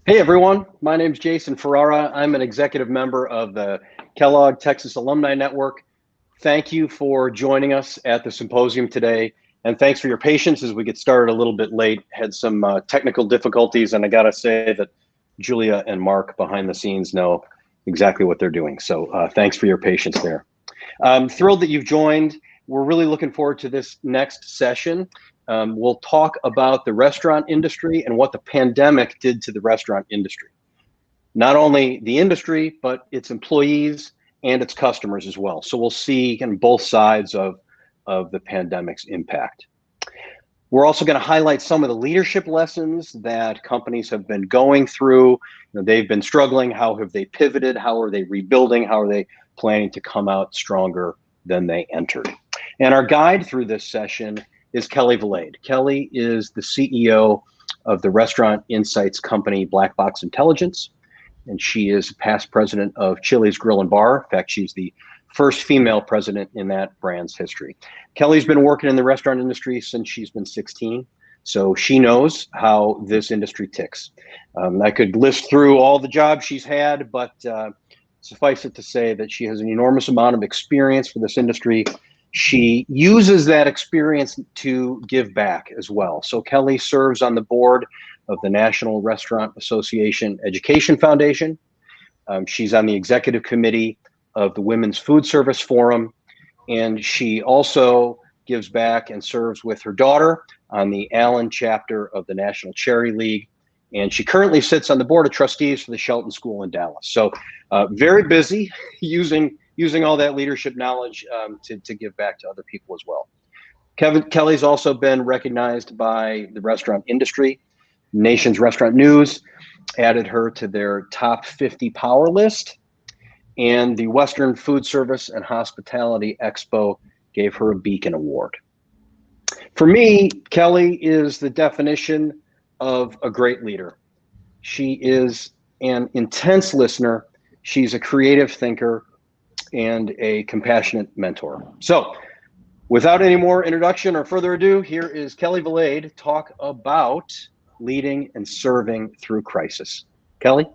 Hey everyone, my name's Jason Ferrara. I'm an executive member of the Kellogg Texas Alumni Network. Thank you for joining us at the symposium today, and thanks for your patience as we get started a little bit late. Had some technical difficulties, and I gotta say that Julia and Mark behind the scenes know exactly what they're doing. So thanks for your patience there. I'm thrilled that you've joined. We're really looking forward to this next session. We'll talk about the restaurant industry and what the pandemic did to the restaurant industry. Not only the industry, but its employees and its customers as well. So we'll see kind of both sides of the pandemic's impact. We're also going to highlight some of the leadership lessons that companies have been going through. They've been struggling. How have they pivoted? How are they rebuilding? How are they planning to come out stronger than they entered? And our guide through this session is Kelli Valade. Kelli is the CEO of the restaurant insights company Black Box Intelligence, and she is past president of Chili's Grill and Bar. In fact, she's the first female president in that brand's history. Kelli's been working in the restaurant industry since she's been 16, so she knows how this industry ticks. I could list through all the jobs she's had, but suffice it to say that she has an enormous amount of experience for this industry. She uses that experience to give back as well. So Kelli serves on the board of the National Restaurant Association Education Foundation. She's on the executive committee of the Women's Food Service Forum, and she also gives back and serves with her daughter on the Allen chapter of the National Cherry League, and she currently sits on the board of trustees for the Shelton School in Dallas. So very busy using all that leadership knowledge to give back to other people as well. Kelli's also been recognized by the restaurant industry. Nation's Restaurant News added her to their top 50 power list, and the Western Food Service and Hospitality Expo gave her a Beacon Award. For me, Kelli is the definition of a great leader. She is an intense listener. She's a creative thinker and a compassionate mentor. So without any more introduction or further ado, here is Kelli Valade to talk about leading and serving through crisis. Kelli?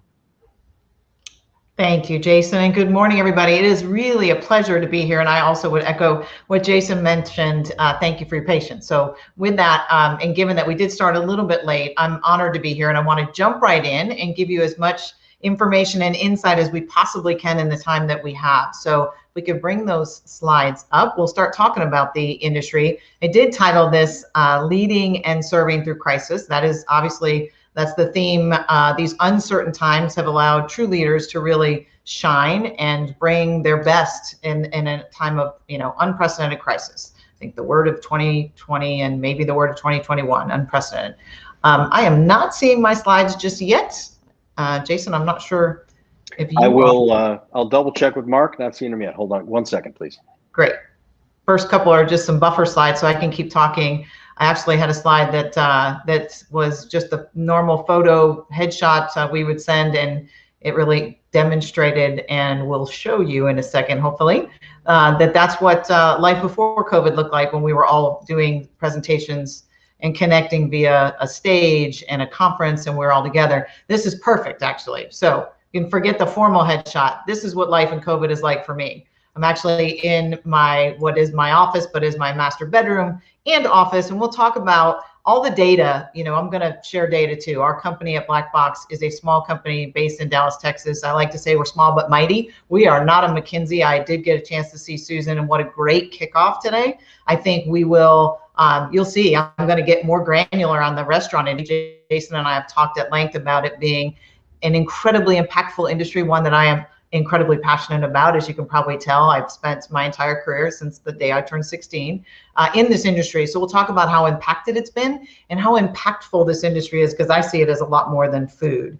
Thank you, Jason, and good morning, everybody. It is really a pleasure to be here, and I also would echo what Jason mentioned. Thank you for your patience. So with that, and given that we did start a little bit late, I'm honored to be here, and I want to jump right in and give you as much information and insight as we possibly can in the time that we have. So if we could bring those slides up, we'll start talking about the industry. I did title this Leading and Serving Through Crisis. That is obviously, that's the theme. These uncertain times have allowed true leaders to really shine and bring their best in a time of unprecedented crisis. I think the word of 2020 and maybe the word of 2021, unprecedented. I am not seeing my slides just yet. Jason, I'm not sure if you I will, I'll double check with Mark. Not seeing him yet. Hold on 1 second, please. Great. First couple are just some buffer slides so I can keep talking. I actually had a slide that was just a normal photo headshot we would send, and it really demonstrated, and we'll show you in a second, hopefully, that's what life before COVID looked like when we were all doing presentations and connecting via a stage and a conference, and we're all together. This is perfect, actually. So you can forget the formal headshot. This is what life in COVID is like for me. I'm actually in what is my office, but is my master bedroom and office, and we'll talk about all the data. I'm going to share data too. Our company at Black Box is a small company based in Dallas, Texas. I like to say we're small but mighty. We are not a McKinsey. I did get a chance to see Susan, and what a great kickoff today. I think we will, you'll see, I'm going to get more granular on the restaurant industry. Jason and I have talked at length about it being an incredibly impactful industry, one that I am incredibly passionate about. As you can probably tell, I've spent my entire career since the day I turned 16 in this industry. So we'll talk about how impacted it's been and how impactful this industry is, because I see it as a lot more than food.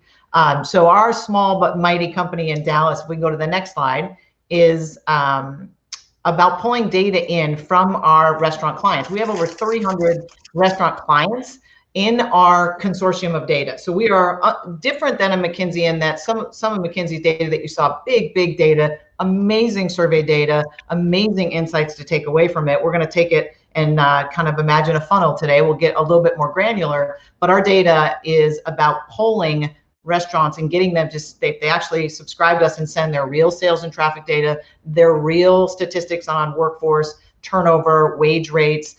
So our small but mighty company in Dallas, if we go to the next slide, is about pulling data in from our restaurant clients. We have over 300 restaurant clients in our consortium of data. So we are different than a McKinsey in that some of McKinsey's data that you saw, big data, amazing survey data, amazing insights to take away from it. We're going to take it and kind of imagine a funnel today. We'll get a little bit more granular, but our data is about polling restaurants and getting them to, they actually subscribe to us and send their real sales and traffic data, their real statistics on workforce, turnover, wage rates.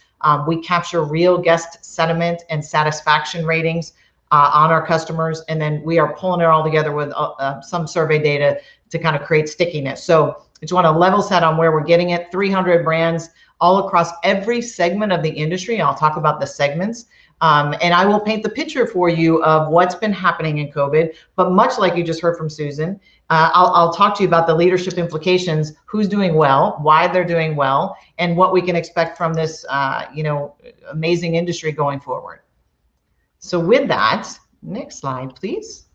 We capture real guest sentiment and satisfaction ratings on our customers, and then we are pulling it all together with some survey data to kind of create stickiness. So I just want to level set on where we're getting it. 300 brands all across every segment of the industry. I'll talk about the segments. And I will paint the picture for you of what's been happening in COVID. But much like you just heard from Susan, I'll talk to you about the leadership implications, who's doing well, why they're doing well, and what we can expect from this amazing industry going forward. So with that, next slide, please.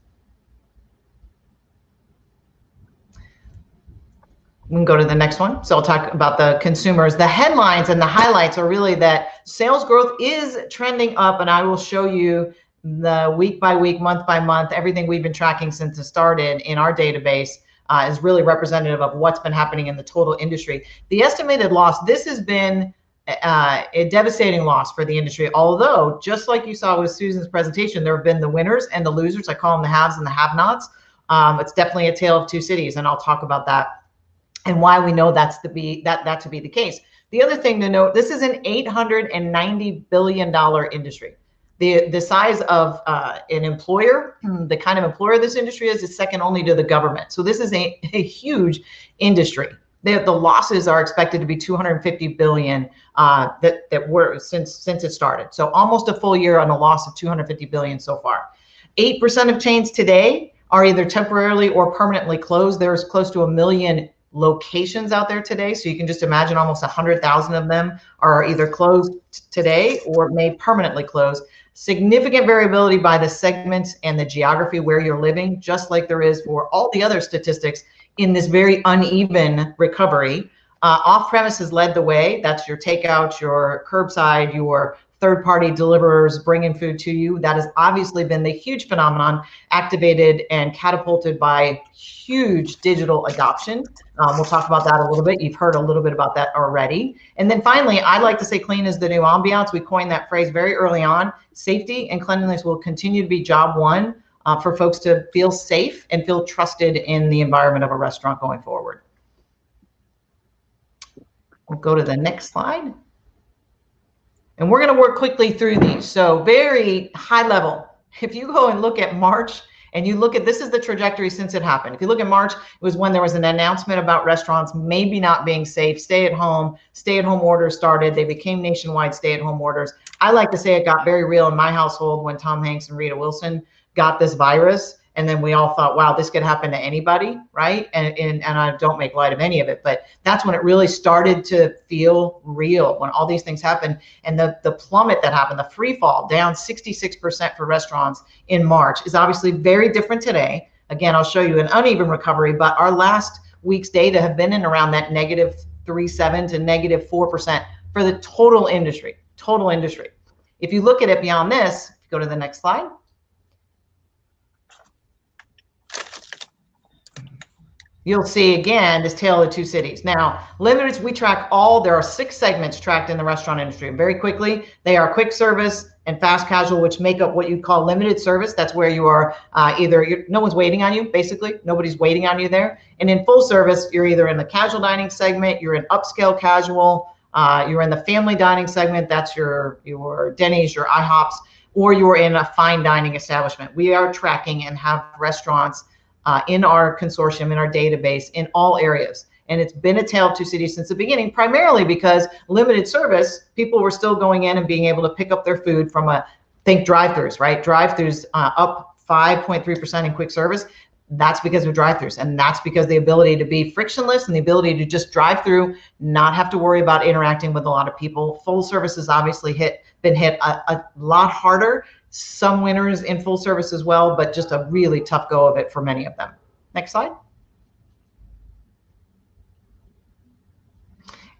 We can go to the next one. So I'll talk about the consumers. The headlines and the highlights are really that sales growth is trending up, and I will show you the week by week, month by month, everything we've been tracking since it started in our database is really representative of what's been happening in the total industry. The estimated loss, this has been a devastating loss for the industry, although just like you saw with Susan's presentation, there have been the winners and the losers. I call them the haves and the have-nots. It's definitely a tale of two cities, and I'll talk about that and why we know that to be the case. The other thing to note, this is an $890 billion industry. The size of an employer, the kind of employer this industry is second only to the government. So this is a huge industry. The losses are expected to be 250 billion that were since it started. So almost a full year on a loss of 250 billion so far. 8% of chains today are either temporarily or permanently closed. There's close to 1 million locations out there today. So you can just imagine almost 100,000 of them are either closed today or may permanently close. Significant variability by the segments and the geography where you're living, just like there is for all the other statistics in this very uneven recovery. Off-premise has led the way. That's your takeout, your curbside, your third-party deliverers bringing food to you. That has obviously been the huge phenomenon activated and catapulted by huge digital adoption. We'll talk about that a little bit. You've heard a little bit about that already. And then finally, I like to say clean is the new ambiance. We coined that phrase very early on. Safety and cleanliness will continue to be job one for folks to feel safe and feel trusted in the environment of a restaurant going forward. We'll go to the next slide. And we're going to work quickly through these. So very high level. If you go and look at March and you look at, this is the trajectory since it happened. If you look at March, it was when there was an announcement about restaurants maybe not being safe, stay-at-home orders started. They became nationwide stay-at-home orders. I like to say it got very real in my household when Tom Hanks and Rita Wilson got this virus. And then we all thought, wow, this could happen to anybody, right? And I don't make light of any of it, but that's when it really started to feel real, when all these things happened. And the plummet that happened, the free fall, down 66% for restaurants in March, is obviously very different today. Again, I'll show you an uneven recovery, but our last week's data have been in around that -3.7 to -4% for the total industry, If you look at it beyond this, go to the next slide. You'll see again this tale of two cities. Now, limiteds, we track there are 6 segments tracked in the restaurant industry. Very quickly, they are quick service and fast casual, which make up what you call limited service. That's where you are no one's waiting on you, basically. Nobody's waiting on you there. And in full service, you're either in the casual dining segment, you're in upscale casual, you're in the family dining segment. That's your Denny's, your IHOPs, or you're in a fine dining establishment. We are tracking and have restaurants in our consortium, in our database, in all areas. And it's been a tale of two cities since the beginning, primarily because limited service, people were still going in and being able to pick up their food from think drive-thrus, right? Drive-thrus up 5.3% in quick service. That's because of drive-thrus, and that's because the ability to be frictionless and the ability to just drive through, not have to worry about interacting with a lot of people. Full service has obviously been hit a lot harder. Some winners in full service as well, but just a really tough go of it for many of them. Next slide.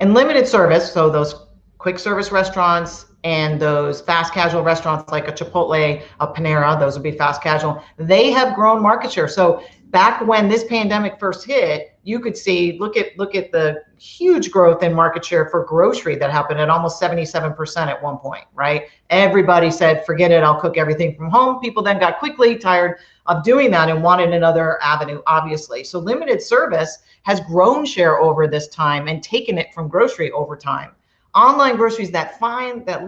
And limited service, so those quick service restaurants and those fast casual restaurants like a Chipotle, a Panera, those would be fast casual. They have grown market share. So back when this pandemic first hit, you could see, look at the huge growth in market share for grocery that happened at almost 77% at one point, right? Everybody said, forget it, I'll cook everything from home. People then got quickly tired of doing that and wanted another avenue, obviously. So limited service has grown share over this time and taken it from grocery over time. Online groceries, that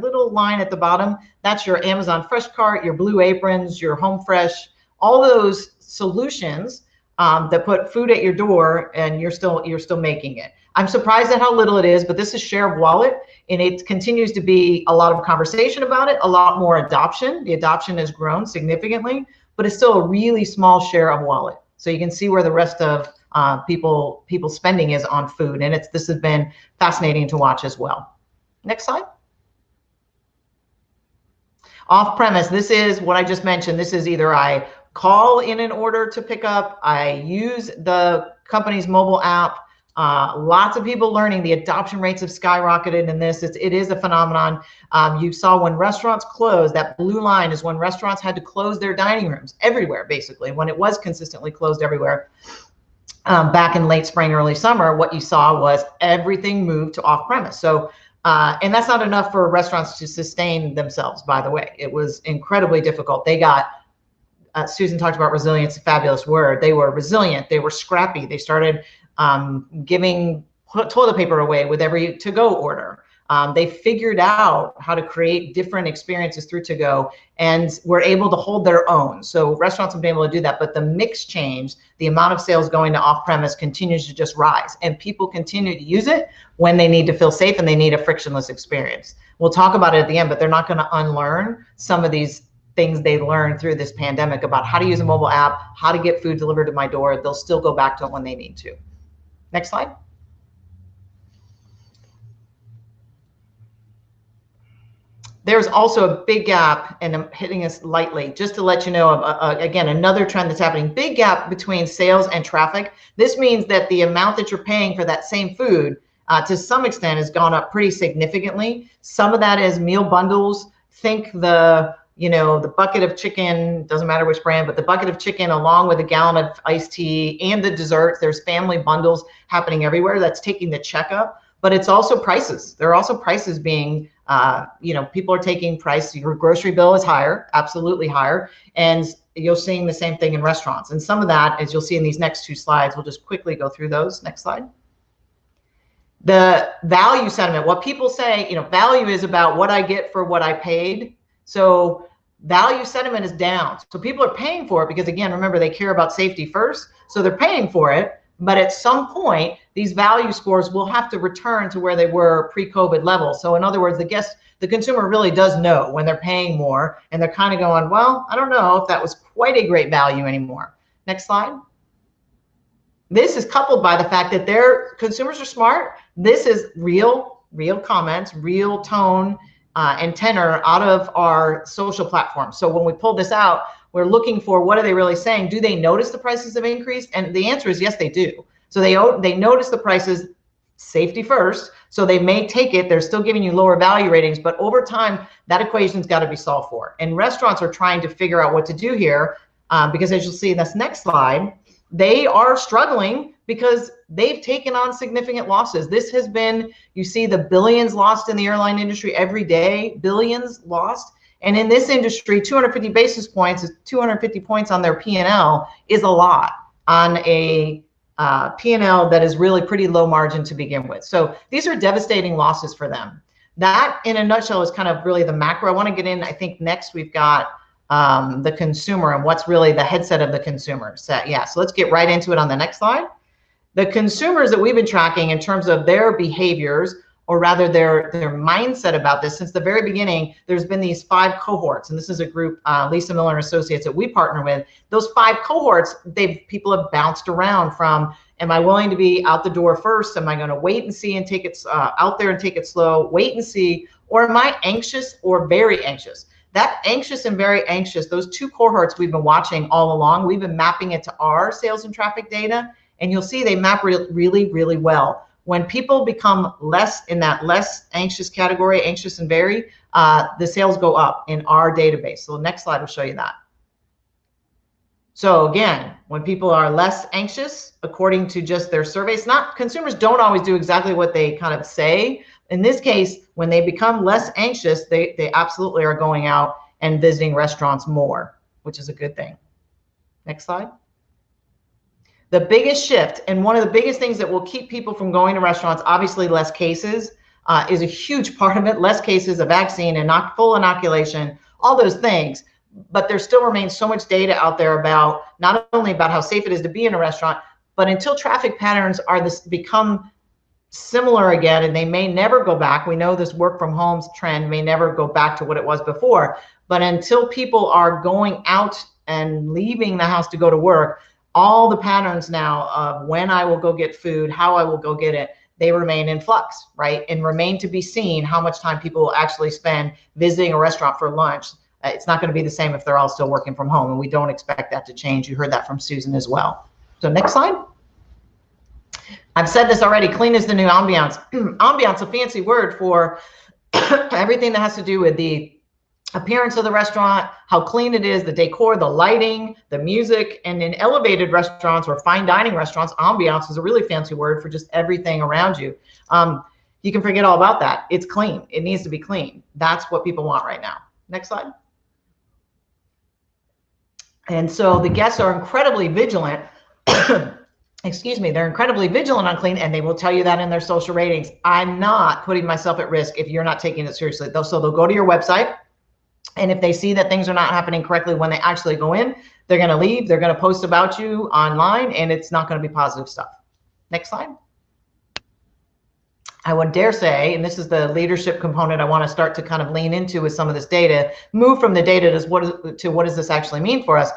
little line at the bottom, that's your Amazon Fresh Cart, your Blue Aprons, your Home Fresh, all those solutions that put food at your door, and you're still making it. I'm surprised at how little it is, but this is share of wallet, and it continues to be a lot of conversation about it, a lot more adoption. The adoption has grown significantly, but it's still a really small share of wallet. So you can see where the rest of people spending is on food, and this has been fascinating to watch as well. Next slide. Off-premise, this is what I just mentioned. This is either I call in an order to pick up, I use the company's mobile app. Lots of people learning. The adoption rates have skyrocketed in this. It is a phenomenon. You saw when restaurants closed, that blue line is when restaurants had to close their dining rooms everywhere, basically, when it was consistently closed everywhere. Back in late spring, early summer, what you saw was everything moved to off-premise. So, and that's not enough for restaurants to sustain themselves, by the way. It was incredibly difficult. They got, Susan talked about resilience, a fabulous word. They were resilient. They were scrappy. They started giving toilet paper away with every to-go order. They figured out how to create different experiences through to-go and were able to hold their own. So restaurants have been able to do that, but the mix change, the amount of sales going to off-premise continues to just rise, and people continue to use it when they need to feel safe and they need a frictionless experience. We'll talk about it at the end, but they're not going to unlearn some of these things they learned through this pandemic about how to use a mobile app, how to get food delivered to my door. They'll still go back to it when they need to. Next slide. There's also a big gap, and I'm hitting us lightly, just to let you know, again, another trend that's happening, big gap between sales and traffic. This means that the amount that you're paying for that same food, to some extent, has gone up pretty significantly. Some of that is meal bundles. Think the bucket of chicken, doesn't matter which brand, but the bucket of chicken along with a gallon of iced tea and the desserts. There's family bundles happening everywhere. That's taking the check up, but it's also prices. There are also prices being, people are taking price. Your grocery bill is higher, absolutely higher. And you're seeing the same thing in restaurants. And some of that, as you'll see in these next two slides, we'll just quickly go through those. Next slide. The value sentiment, what people say, value is about what I get for what I paid. So value sentiment is down. So people are paying for it because, again, remember, they care about safety first. So they're paying for it. But at some point, these value scores will have to return to where they were pre-COVID levels. So in other words, the consumer really does know when they're paying more, and they're kind of going, well, I don't know if that was quite a great value anymore. Next slide. This is coupled by the fact that their consumers are smart. This is real comments, real tone, and tenor out of our social platforms. So when we pull this out, we're looking for what are they really saying? Do they notice the prices have increased? And the answer is yes, they do. So they notice the prices, safety first. So they may take it. They're still giving you lower value ratings, but over time, that equation's got to be solved for. And restaurants are trying to figure out what to do here because, as you'll see in this next slide, they are struggling because they've taken on significant losses. This has been, you see the billions lost in the airline industry every day, billions lost. And in this industry, 250 basis points is 250 points on their P&L is a lot on a P&L that is really pretty low margin to begin with. So these are devastating losses for them. That, in a nutshell, is kind of really the macro. I want to get in, I think next we've got the consumer and what's really the headset of the consumer. So let's get right into it on the next slide. The consumers that we've been tracking in terms of their behaviors, or rather their mindset about this, since the very beginning, there's been these 5 cohorts, and this is a group, Lisa Miller and Associates, that we partner with. Those 5 cohorts, people have bounced around from, am I willing to be out the door first? Am I going to wait and see and take it out there and take it slow, wait and see, or am I anxious or very anxious? That anxious and very anxious, those 2 cohorts we've been watching all along. We've been mapping it to our sales and traffic data, and you'll see they map really, really well. When people become less in that less anxious category, anxious and very, the sales go up in our database. So the next slide will show you that. So again, when people are less anxious, according to just their surveys, not consumers don't always do exactly what they kind of say. In this case, when they become less anxious, they absolutely are going out and visiting restaurants more, which is a good thing. Next slide. The biggest shift, and one of the biggest things that will keep people from going to restaurants, obviously less cases, is a huge part of it. Less cases, a vaccine, and not full inoculation, all those things. But there still remains so much data out there about not only about how safe it is to be in a restaurant, but until traffic patterns are become similar again, and they may never go back. We know this work from home trend may never go back to what it was before. But until people are going out and leaving the house to go to work, all the patterns now of when I will go get food, how I will go get it, they remain in flux, right? And remain to be seen how much time people will actually spend visiting a restaurant for lunch. It's not going to be the same if they're all still working from home, and we don't expect that to change. You heard that from Susan as well. So next slide. I've said this already, clean is the new ambiance. Ambiance, a fancy word for everything that has to do with the appearance of the restaurant, how clean it is, the decor, the lighting, the music. And in elevated restaurants or fine dining restaurants, ambiance is a really fancy word for just everything around you. You can forget all about that. It's clean. It needs to be clean. That's what people want right now. Next slide. And so the guests are incredibly vigilant. Excuse me, they're incredibly vigilant on clean, and they will tell you that in their social ratings. I'm not putting myself at risk if you're not taking it seriously. So they'll go to your website, and if they see that things are not happening correctly when they actually go in, they're going to leave. They're going to post about you online, and it's not going to be positive stuff. Next slide. I would dare say, and this is the leadership component I want to start to kind of lean into with some of this data, move from the data to what does this actually mean for us?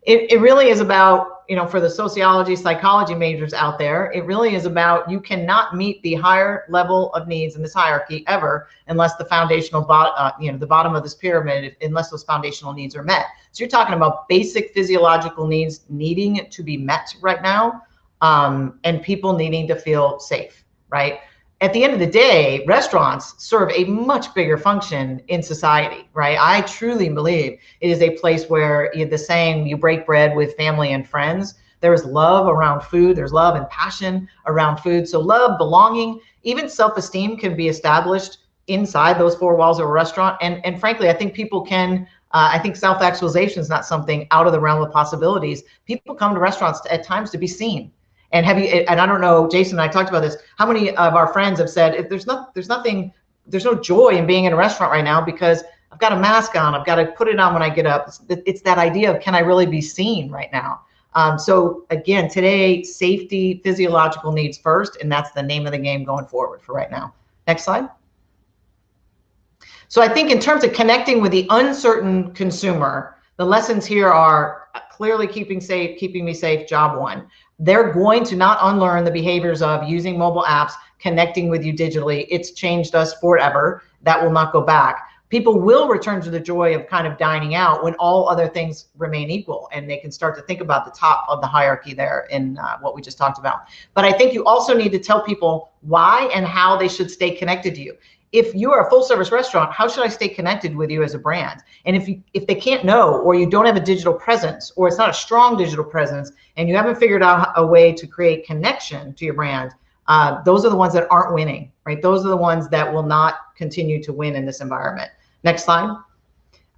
It really is about, you know, for the sociology, psychology majors out there, it really is about you cannot meet the higher level of needs in this hierarchy ever unless the foundational, the bottom of this pyramid, unless those foundational needs are met. So you're talking about basic physiological needs needing to be met right now, and people needing to feel safe, right? At the end of the day, restaurants serve a much bigger function in society, right? I truly believe it is a place where the saying, you break bread with family and friends. There's love around food. There's love and passion around food. So love, belonging, even self-esteem can be established inside those four walls of a restaurant. And frankly, I think people can, I think self-actualization is not something out of the realm of possibilities. People come to restaurants at times to be seen. And and I don't know, Jason and I talked about this, how many of our friends have said, if there's no joy in being in a restaurant right now because I've got a mask on, I've got to put it on when I get up. It's that idea of, can I really be seen right now? So again, today, safety, physiological needs first, and that's the name of the game going forward for right now. Next slide. So I think in terms of connecting with the uncertain consumer, the lessons here are clearly keeping me safe, job one. They're going to not unlearn the behaviors of using mobile apps, connecting with you digitally. It's changed us forever. That will not go back. People will return to the joy of kind of dining out when all other things remain equal, and they can start to think about the top of the hierarchy there in what we just talked about. But I think you also need to tell people why and how they should stay connected to you. If you are a full service restaurant, how should I stay connected with you as a brand? And if they can't know, or you don't have a digital presence, or it's not a strong digital presence, and you haven't figured out a way to create connection to your brand, those are the ones that aren't winning, right? Those are the ones that will not continue to win in this environment. Next slide.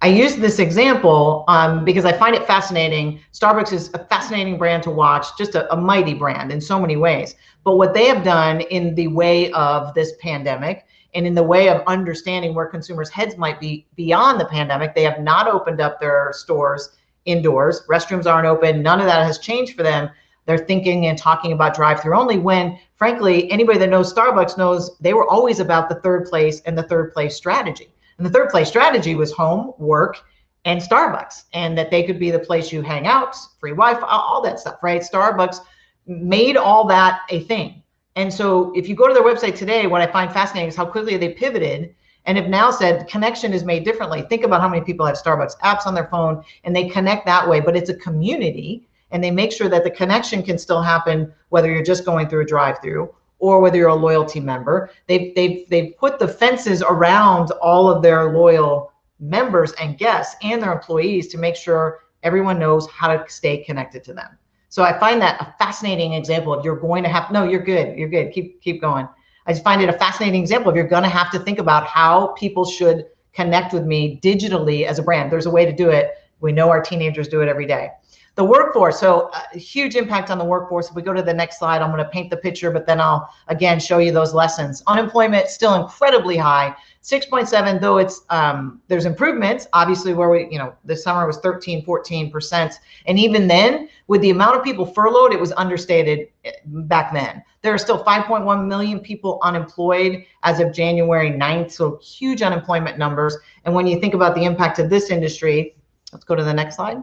I use this example because I find it fascinating. Starbucks is a fascinating brand to watch, just a mighty brand in so many ways. But what they have done in the way of this pandemic, and in the way of understanding where consumers' heads might be beyond the pandemic, they have not opened up their stores indoors. Restrooms aren't open. None of that has changed for them. They're thinking and talking about drive-through only when, frankly, anybody that knows Starbucks knows they were always about the third place and the third place strategy. And the third place strategy was home, work, and Starbucks, and that they could be the place you hang out, free Wi-Fi, all that stuff, right? Starbucks made all that a thing. And so if you go to their website today, what I find fascinating is how quickly they pivoted and have now said connection is made differently. Think about how many people have Starbucks apps on their phone and they connect that way, but it's a community, and they make sure that the connection can still happen whether you're just going through a drive-through or whether you're a loyalty member. They've put the fences around all of their loyal members and guests and their employees to make sure everyone knows how to stay connected to them. So I find that a fascinating example. If you're going to have, no, you're good, keep going. I just find it a fascinating example. If you're going to have to think about how people should connect with me digitally as a brand, there's a way to do it. We know our teenagers do it every day. The workforce, so a huge impact on the workforce. If we go to the next slide, I'm going to paint the picture, but then I'll again show you those lessons. Unemployment still incredibly high, 6.7, though it's there's improvements. Obviously, where we, this summer was 13, 14%, and even then, with the amount of people furloughed, it was understated back then. There are still 5.1 million people unemployed as of January 9th, so huge unemployment numbers. And when you think about the impact of this industry, let's go to the next slide.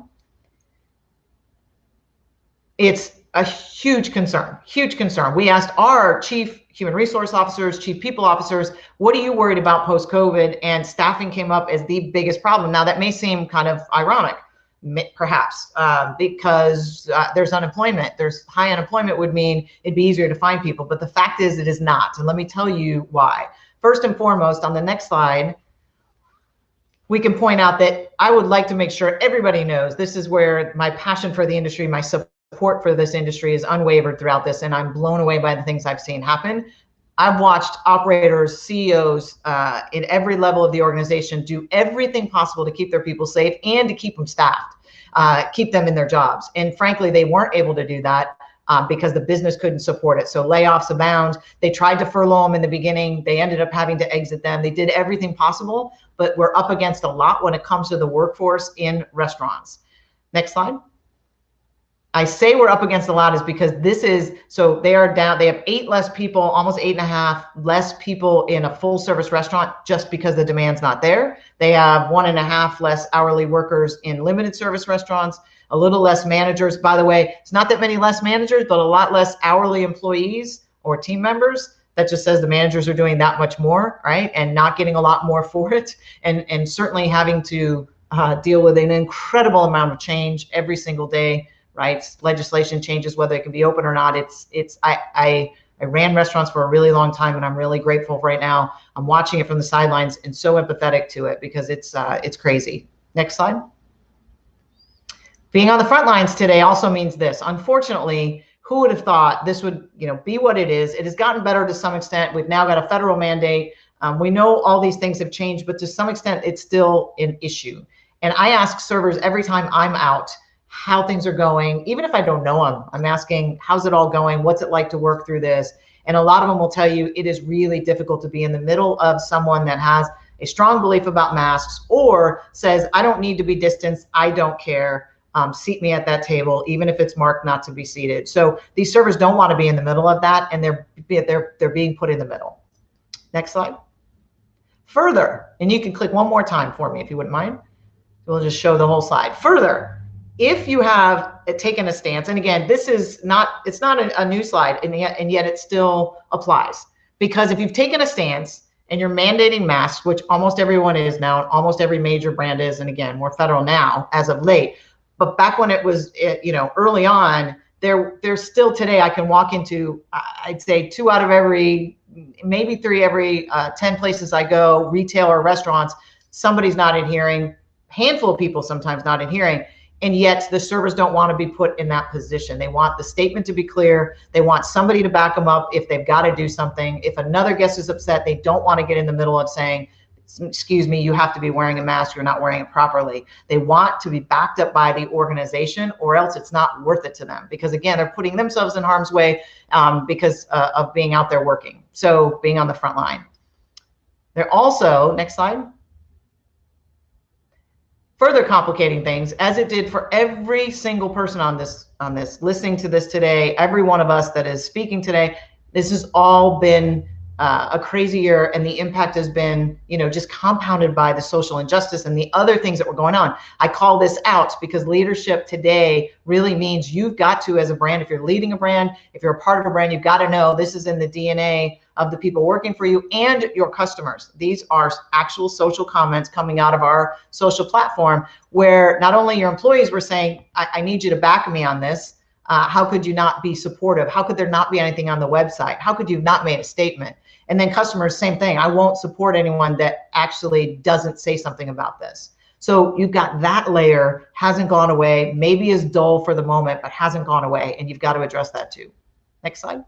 It's a huge concern, huge concern. We asked our chief human resource officers, chief people officers, what are you worried about post-COVID? And staffing came up as the biggest problem. Now that may seem kind of ironic, perhaps, because there's unemployment. There's high unemployment would mean it'd be easier to find people, but the fact is it is not. And let me tell you why. First and foremost, on the next slide, we can point out that I would like to make sure everybody knows this is where my passion for the industry, my support for this industry is unwavered throughout this, and I'm blown away by the things I've seen happen. I've watched operators, CEOs in every level of the organization do everything possible to keep their people safe and to keep them staffed, keep them in their jobs. And frankly, they weren't able to do that because the business couldn't support it. So layoffs abound. They tried to furlough them in the beginning. They ended up having to exit them. They did everything possible, but we're up against a lot when it comes to the workforce in restaurants. Next slide. I say we're up against a lot is because this is, so they are down, they have 8 less people, almost 8.5 less people in a full service restaurant just because the demand's not there. They have 1.5 less hourly workers in limited service restaurants, a little less managers. By the way, it's not that many less managers, but a lot less hourly employees or team members. That just says the managers are doing that much more, right? And not getting a lot more for it. And certainly having to deal with an incredible amount of change every single day. Right, legislation changes whether it can be open or not. I ran restaurants for a really long time, and I'm really grateful right now. I'm watching it from the sidelines and so empathetic to it because it's crazy. Next slide. Being on the front lines today also means this. Unfortunately, who would have thought this would be what it is? It has gotten better to some extent. We've now got a federal mandate. We know all these things have changed, but to some extent, it's still an issue. And I ask servers every time I'm out how things are going, even if I don't know them. I'm asking, how's it all going? What's it like to work through this? And a lot of them will tell you it is really difficult to be in the middle of someone that has a strong belief about masks or says, I don't need to be distanced. I don't care. Seat me at that table, even if it's marked not to be seated. So these servers don't want to be in the middle of that, and they're being put in the middle. Next slide. Further, and you can click one more time for me if you wouldn't mind. We'll just show the whole slide. Further, if you have taken a stance, and again, this is not, it's not a new slide, and yet it still applies. Because if you've taken a stance and you're mandating masks, which almost everyone is now, and almost every major brand is, and again, more federal now as of late, but back when it was, early on, there's still today, I can walk into, I'd say 2 out of every, maybe 3 every 10 places I go, retail or restaurants, somebody's not adhering, handful of people sometimes not adhering. And yet the servers don't want to be put in that position. They want the statement to be clear. They want somebody to back them up if they've got to do something. If another guest is upset, they don't want to get in the middle of saying, excuse me, you have to be wearing a mask. You're not wearing it properly. They want to be backed up by the organization, or else it's not worth it to them. Because again, they're putting themselves in harm's way because of being out there working. So being on the front line. They're also, next slide. Further complicating things, as it did for every single person on this, listening to this today, every one of us that is speaking today. This has all been a crazy year, and the impact has been, just compounded by the social injustice and the other things that were going on. I call this out because leadership today really means you've got to, as a brand, if you're leading a brand, if you're a part of a brand, you've got to know this is in the DNA of the people working for you and your customers. These are actual social comments coming out of our social platform where not only your employees were saying, I need you to back me on this. How could you not be supportive? How could there not be anything on the website? How could you have not made a statement? And then customers, same thing. I won't support anyone that actually doesn't say something about this. So you've got that layer, hasn't gone away, maybe is dull for the moment, but hasn't gone away, and you've got to address that too. Next slide.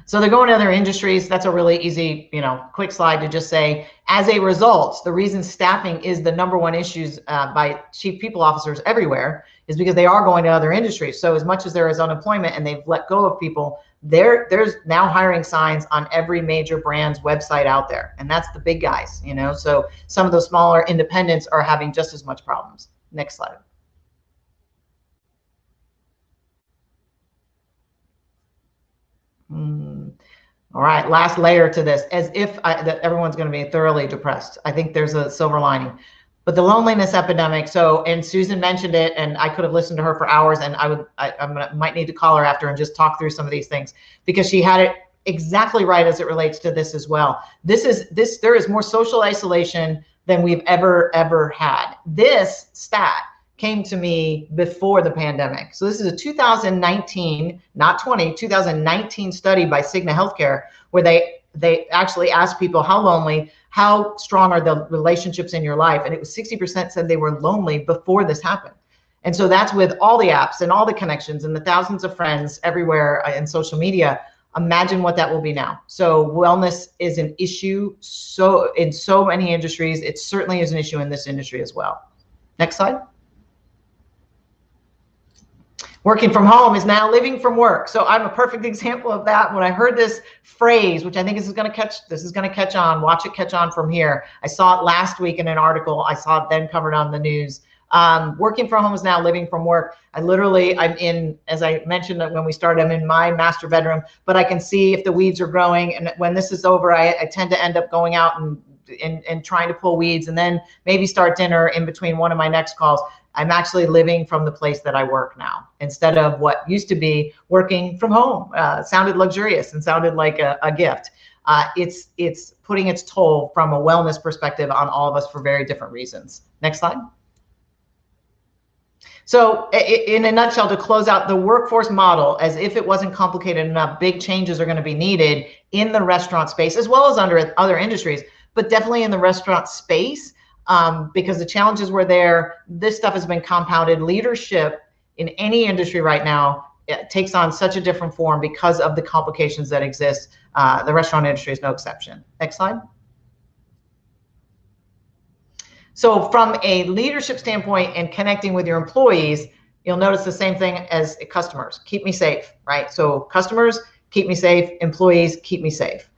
So they're going to other industries. That's a really easy, quick slide to just say, as a result, the reason staffing is the #1 issues by chief people officers everywhere is because they are going to other industries. So as much as there is unemployment and they've let go of people, there's now hiring signs on every major brand's website out there. And that's the big guys, so some of those smaller independents are having just as much problems. Next slide. All right, last layer to this, as if that everyone's going to be thoroughly depressed. I think there's a silver lining, but the loneliness epidemic. So, and Susan mentioned it, and I could have listened to her for hours, and I might need to call her after and just talk through some of these things, because she had it exactly right as it relates to this as well. There is more social isolation than we've ever had. This stat came to me before the pandemic. So this is a 2019, not 20, 2019 study by Cigna Healthcare, where they actually asked people how lonely, how strong are the relationships in your life? And it was 60% said they were lonely before this happened. And so that's with all the apps and all the connections and the thousands of friends everywhere in social media. Imagine what that will be now. So wellness is an issue in so many industries. It certainly is an issue in this industry as well. Next slide. Working from home is now living from work. So I'm a perfect example of that. When I heard this phrase, which I think this is going to catch on, watch it catch on from here. I saw it last week in an article. I saw it then covered on the news. Working from home is now living from work. I'm in, as I mentioned when we started, I'm in my master bedroom, but I can see if the weeds are growing. And when this is over, I tend to end up going out and trying to pull weeds, and then maybe start dinner in between one of my next calls. I'm actually living from the place that I work now, instead of what used to be working from home. Sounded luxurious and sounded like a gift. It's putting its toll from a wellness perspective on all of us for very different reasons. Next slide. So in a nutshell, to close out the workforce model, as if it wasn't complicated enough, big changes are going to be needed in the restaurant space, as well as under other industries, but definitely in the restaurant space. Because the challenges were there. This stuff has been compounded. Leadership in any industry right now, it takes on such a different form because of the complications that exist. The restaurant industry is no exception. Next slide. So from a leadership standpoint and connecting with your employees, you'll notice the same thing as customers. Keep me safe, right? So customers, keep me safe. Employees, keep me safe.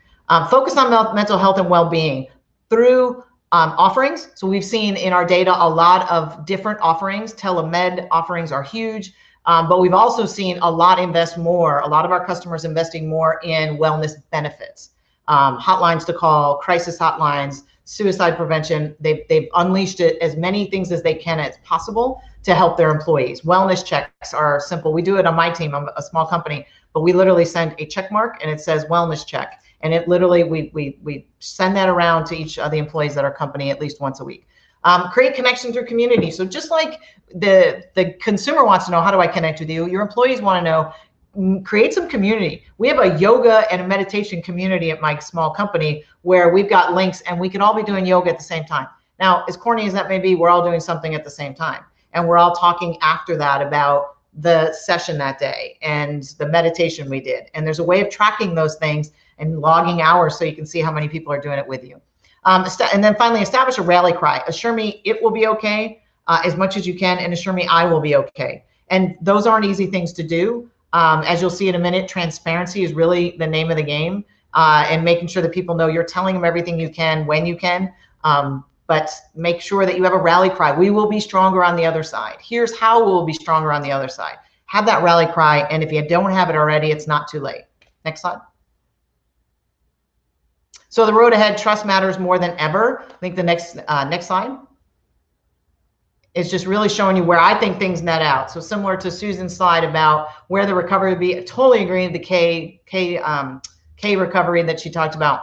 Focus on mental health and well-being through offerings. So we've seen in our data a lot of different offerings. Telemed offerings are huge, but we've also seen a lot of our customers investing more in wellness benefits, hotlines to call, crisis hotlines, suicide prevention. They've unleashed it as many things as they can as possible to help their employees. Wellness checks are simple. We do it on my team. I'm a small company, but we literally send a check mark and it says wellness check. And it literally, we send that around to each of the employees at our company at least once a week. Create connection through community. So just like the consumer wants to know, how do I connect with you? Your employees want to know, create some community. We have a yoga and a meditation community at my small company where we've got links and we can all be doing yoga at the same time. Now, as corny as that may be, we're all doing something at the same time. And we're all talking after that about the session that day and the meditation we did. And there's a way of tracking those things and logging hours so you can see how many people are doing it with you. And then finally, establish a rally cry. Assure me it will be okay as much as you can, and assure me I will be okay. And those aren't easy things to do. As you'll see in a minute, transparency is really the name of the game, and making sure that people know you're telling them everything you can when you can. But make sure that you have a rally cry. We will be stronger on the other side. Here's how we'll be stronger on the other side. Have that rally cry, and if you don't have it already, it's not too late. Next slide. So the road ahead, trust matters more than ever. I think the next slide is just really showing you where I think things net out. So similar to Susan's slide about where the recovery would be, I totally agree with the K recovery that she talked about.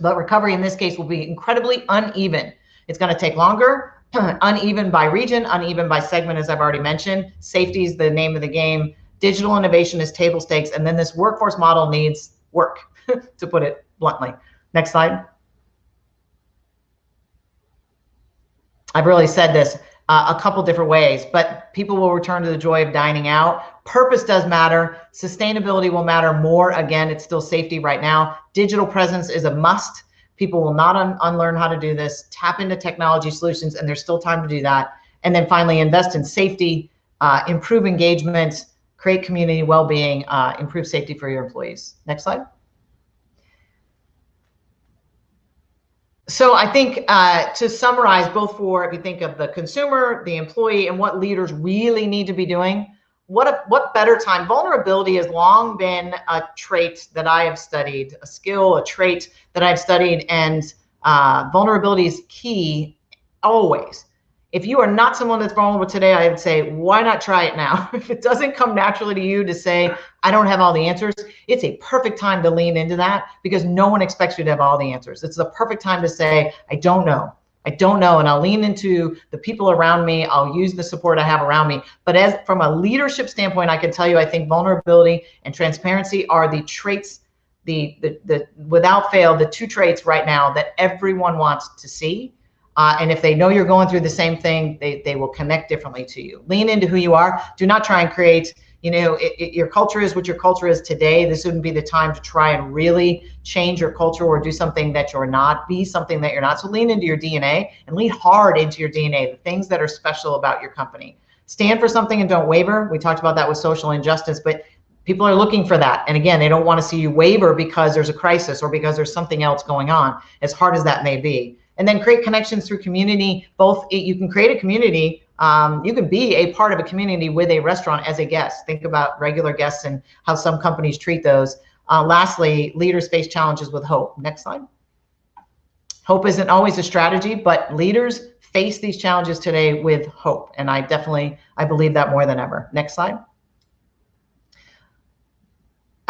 But recovery in this case will be incredibly uneven. It's going to take longer, uneven by region, uneven by segment, as I've already mentioned. Safety is the name of the game. Digital innovation is table stakes. And then this workforce model needs work, to put it bluntly. Next slide. I've really said this a couple different ways, but people will return to the joy of dining out. Purpose does matter. Sustainability will matter more. Again, it's still safety right now. Digital presence is a must. People will not unlearn how to do this. Tap into technology solutions, and there's still time to do that. And then finally, invest in safety, improve engagement, create community well-being, improve safety for your employees. Next slide. So I think to summarize, both for if you think of the consumer, the employee, and what leaders really need to be doing, what better time? Vulnerability has long been a trait that I have studied, a skill, a trait that I've studied, and vulnerability is key always. If you are not someone that's vulnerable today, I would say, why not try it now? If it doesn't come naturally to you to say, I don't have all the answers, it's a perfect time to lean into that, because no one expects you to have all the answers. It's the perfect time to say, I don't know, and I'll lean into the people around me. I'll use the support I have around me. But as from a leadership standpoint, I can tell you, I think vulnerability and transparency are the traits, the without fail, the two traits right now that everyone wants to see. And if they know you're going through the same thing, they will connect differently to you. Lean into who you are. Do not try and create, your culture is what your culture is today. This wouldn't be the time to try and really change your culture or do something that you're not, be something that you're not. So lean into your DNA and lean hard into your DNA, the things that are special about your company. Stand for something and don't waver. We talked about that with social injustice, but people are looking for that. And again, they don't want to see you waver because there's a crisis or because there's something else going on, as hard as that may be. And then create connections through community. You can create a community. You can be a part of a community with a restaurant as a guest. Think about regular guests and how some companies treat those. Lastly, leaders face challenges with hope. Next slide. Hope isn't always a strategy, but leaders face these challenges today with hope. And I believe that more than ever. Next slide.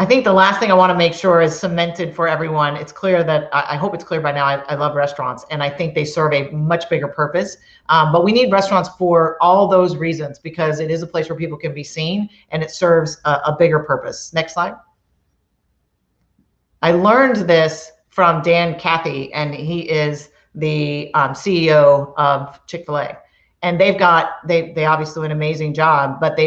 I think the last thing I want to make sure is cemented for everyone. It's clear that, I hope it's clear by now, I love restaurants, and I think they serve a much bigger purpose. But we need restaurants for all those reasons, because it is a place where people can be seen and it serves a bigger purpose. Next slide. I learned this from Dan Cathy, and he is the CEO of Chick-fil-A. And they obviously do an amazing job, but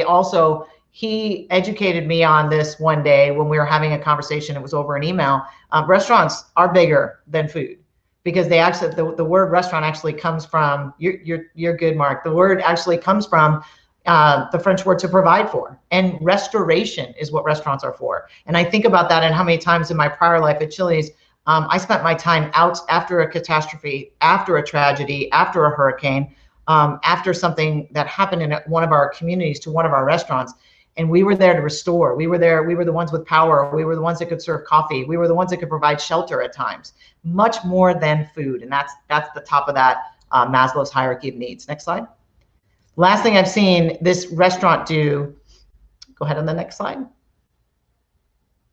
he educated me on this one day when we were having a conversation. It was over an email. Restaurants are bigger than food, because they actually, the word restaurant actually comes from, you're good, Mark. The word actually comes from the French word to provide for, and restoration is what restaurants are for. And I think about that and how many times in my prior life at Chili's, I spent my time out after a catastrophe, after a tragedy, after a hurricane, after something that happened in one of our communities to one of our restaurants. And we were there to restore. We were there. We were the ones with power. We were the ones that could serve coffee. We were the ones that could provide shelter at times, much more than food. And that's the top of that Maslow's hierarchy of needs. Next slide. Last thing I've seen this restaurant do, go ahead on the next slide.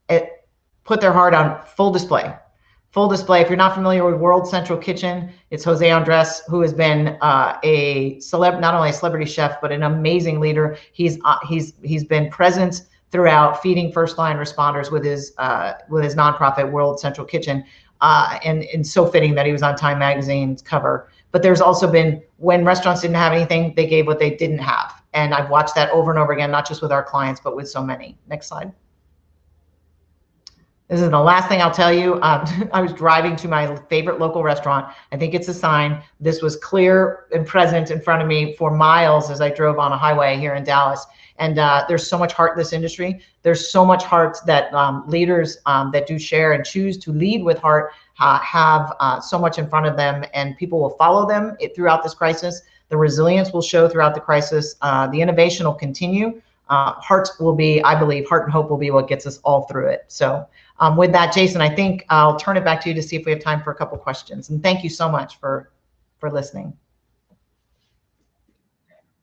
It put their heart on full display. Full display. If you're not familiar with World Central Kitchen, it's Jose Andres, who has been not only a celebrity chef, but an amazing leader. He's been present throughout, feeding first line responders with his nonprofit World Central Kitchen, and so fitting that he was on Time Magazine's cover. But there's also been, when restaurants didn't have anything, they gave what they didn't have, and I've watched that over and over again, not just with our clients, but with so many. Next slide. This is the last thing I'll tell you. I was driving to my favorite local restaurant. I think it's a sign. This was clear and present in front of me for miles as I drove on a highway here in Dallas. And there's so much heart in this industry. There's so much heart that leaders that do share and choose to lead with heart have so much in front of them, and people will follow them throughout this crisis. The resilience will show throughout the crisis. The innovation will continue. Heart will be, I believe, heart and hope will be what gets us all through it. So with that, Jason, I think I'll turn it back to you to see if we have time for a couple questions. And thank you so much for listening.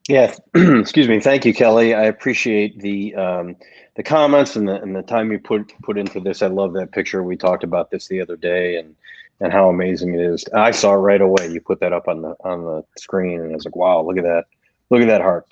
Yeah, excuse me. Thank you, Kelly. I appreciate the comments and the time you put into this. I love that picture. We talked about this the other day, and how amazing it is. I saw it right away. You put that up on the screen, and I was like, wow, look at that. Look at that heart.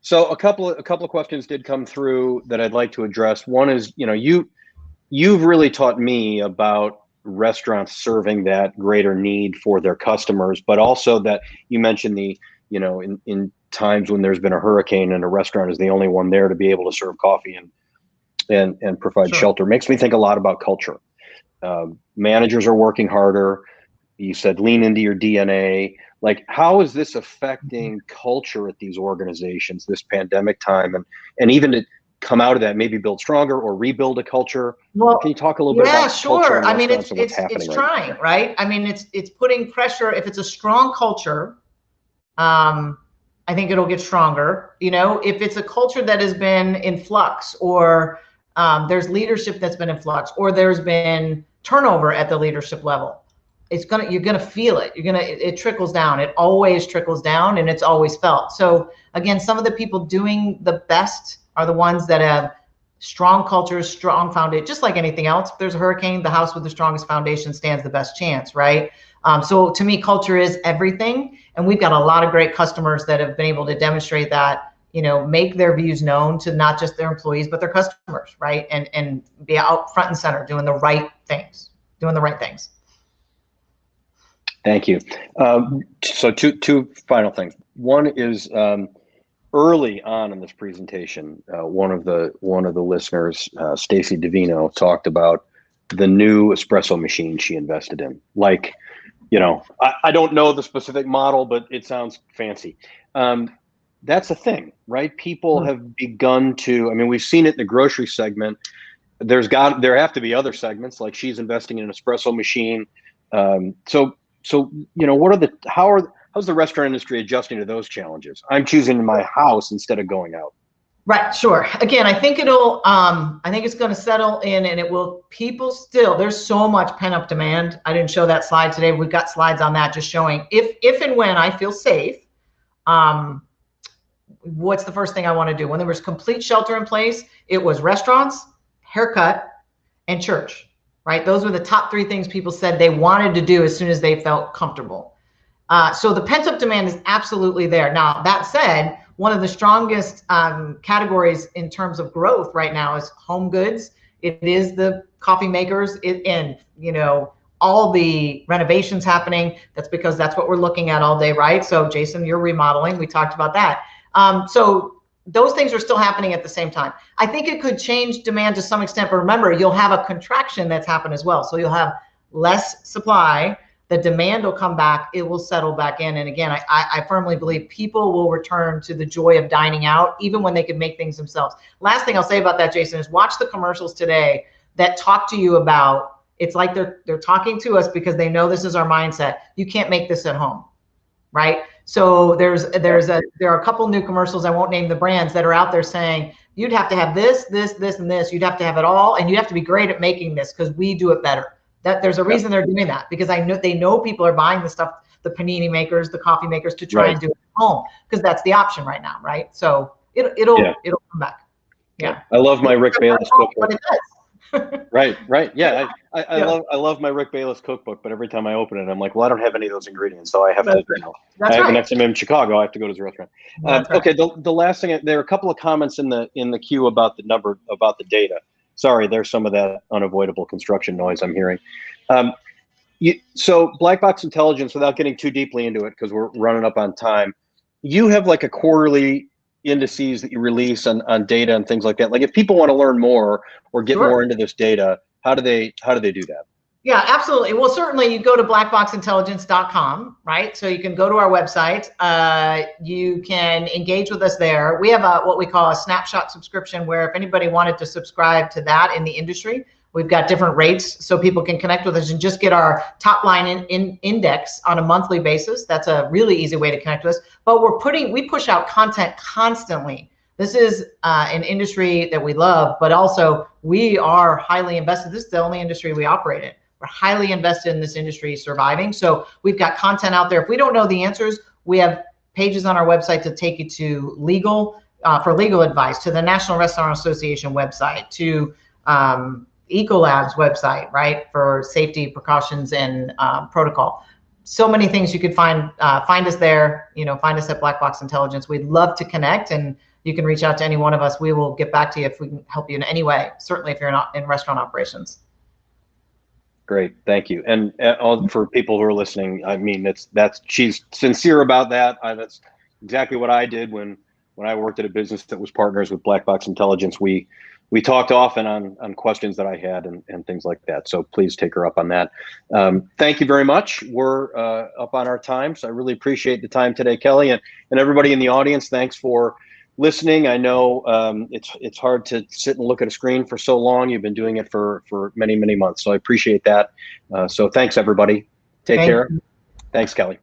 So a couple of questions did come through that I'd like to address. One is, you've really taught me about restaurants serving that greater need for their customers, but also that you mentioned in times when there's been a hurricane and a restaurant is the only one there to be able to serve coffee and provide Sure. shelter. Makes me think a lot about culture. Managers are working harder. You said lean into your DNA. Like, how is this affecting culture at these organizations, this pandemic time, and even to come out of that, maybe build stronger or rebuild a culture? Well, can you talk a little bit about sure. culture I mean, and what's happening it's right trying, now? right? I mean, it's putting pressure. If it's a strong culture, I think it'll get stronger. If it's a culture that has been in flux, or there's leadership that's been in flux, or there's been turnover at the leadership level, you're gonna feel it. It trickles down. It always trickles down, and it's always felt. So again, some of the people doing the best are the ones that have strong cultures, strong foundation. Just like anything else, if there's a hurricane, the house with the strongest foundation stands the best chance, right? So to me, culture is everything, and we've got a lot of great customers that have been able to demonstrate that. Make their views known to not just their employees but their customers, right? And be out front and center, doing the right things. Thank you. So two final things. One is early on in this presentation, one of the listeners, Stacy Davino, talked about the new espresso machine she invested in. Like, I don't know the specific model, but it sounds fancy. That's a thing, right? People have begun to. I mean, we've seen it in the grocery segment. There have to be other segments, like she's investing in an espresso machine. So, how's the restaurant industry adjusting to those challenges? I'm choosing my house instead of going out. Right, sure. Again, I think it's going to settle in, and it will. People still, there's so much pent up demand. I didn't show that slide today. We've got slides on that just showing if and when I feel safe, what's the first thing I want to do? When there was complete shelter in place, it was restaurants, haircut, and church. Right? Those were the top three things people said they wanted to do as soon as they felt comfortable. So the pent-up demand is absolutely there. Now, that said, one of the strongest categories in terms of growth right now is home goods. It is the coffee makers, and all the renovations happening. That's because that's what we're looking at all day, right? So Jason, you're remodeling. We talked about that. So those things are still happening at the same time. I think it could change demand to some extent, but remember, you'll have a contraction that's happened as well. So you'll have less supply, the demand will come back, it will settle back in. And again, I firmly believe people will return to the joy of dining out, even when they can make things themselves. Last thing I'll say about that, Jason, is watch the commercials today that talk to you about, it's like they're talking to us because they know this is our mindset. You can't make this at home, right? So there are a couple new commercials, I won't name the brands, that are out there saying you'd have to have this, and this. You'd have to have it all, and you have to be great at making this because we do it better. That there's a reason they're doing that, because they know people are buying the stuff, the panini makers, the coffee makers, to try and do it at home, because that's the option right now, right? So it'll come back. Yeah. I love my Rick Bayless cookbook. But it does. Right. Yeah. I love my Rick Bayless cookbook, but every time I open it, I'm like, well, I don't have any of those ingredients, so I have to. Next time I'm in Chicago, I have to go to the restaurant. Okay. The last thing, there are a couple of comments in the queue about the data. Sorry, there's some of that unavoidable construction noise I'm hearing. So black box intelligence, without getting too deeply into it, because we're running up on time, you have like a quarterly indices that you release on data and things like that. Like, if people want to learn more or get more into this data, how do they do that? Yeah, absolutely. Well, certainly you go to blackboxintelligence.com, right? So you can go to our website. You can engage with us there. We have what we call a snapshot subscription, where if anybody wanted to subscribe to that in the industry, we've got different rates so people can connect with us and just get our top line index on a monthly basis. That's a really easy way to connect with us. But we push out content constantly. This is an industry that we love, but also we are highly invested. This is the only industry we operate in. We're highly invested in this industry surviving. So we've got content out there. If we don't know the answers, we have pages on our website to take you to legal, for legal advice, to the National Restaurant Association website, to Ecolab's website, right, for safety precautions and protocol. So many things you could find us there. Find us at Black Box Intelligence. We'd love to connect, and you can reach out to any one of us. We will get back to you if we can help you in any way, certainly if you're not in restaurant operations. Great, thank you. And all for people who are listening, I mean, she's sincere about that. That's exactly what I did when I worked at a business that was partners with Black Box Intelligence. We talked often on questions that I had and things like that. So please take her up on that. Thank you very much. We're up on our time, so I really appreciate the time today, Kelly, and everybody in the audience. Thanks for listening. I know it's hard to sit and look at a screen for so long. You've been doing it for many months, so I appreciate that. So thanks, everybody. Take care. You. Thanks, Kelly.